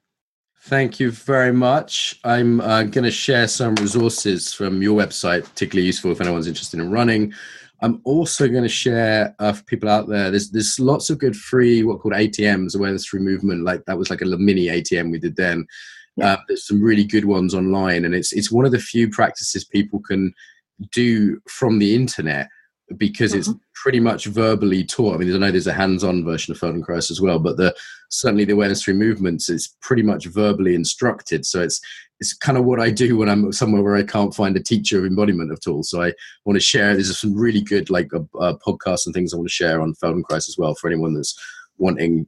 Thank you very much. I'm going to share some resources from your website, particularly useful if anyone's interested in running. I'm also going to share for people out there, there's lots of good free, what are called ATMs, awareness through movement. Like that was like a little mini ATM we did then. There's some really good ones online, and it's one of the few practices people can do from the internet, because it's pretty much verbally taught. I mean, I know there's a hands-on version of Feldenkrais as well, but certainly the awareness through movements is pretty much verbally instructed. So it's kind of what I do when I'm somewhere where I can't find a teacher of embodiment at all. So I want to share. There's some really good podcasts and things I want to share on Feldenkrais as well for anyone that's wanting,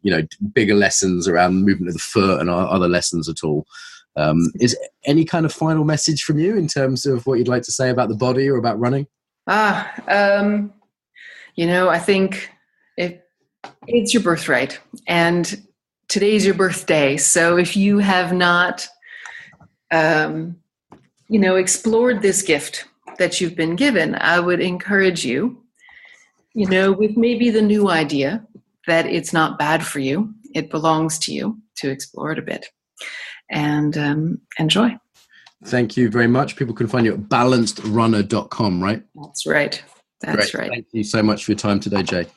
bigger lessons around movement of the foot and other lessons at all. Is any kind of final message from you in terms of what you'd like to say about the body or about running? I think it's your birthright, and today's your birthday. So if you have not, explored this gift that you've been given, I would encourage you, with maybe the new idea that it's not bad for you, it belongs to you, to explore it a bit and enjoy. Thank you very much. People can find you at balancedrarunner.com, right? That's right. That's right. Thank you so much for your time today, Jae.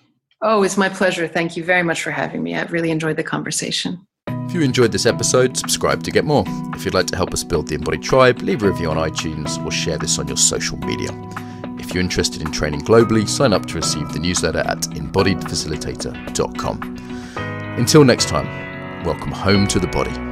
Oh, it's my pleasure. Thank you very much for having me. I've really enjoyed the conversation. If you enjoyed this episode, subscribe to get more. If you'd like to help us build the Embody tribe, leave a review on iTunes or share this on your social media. If you're interested in training globally, sign up to receive the newsletter at embodiedfacilitator.com. Until next time, welcome home to the body.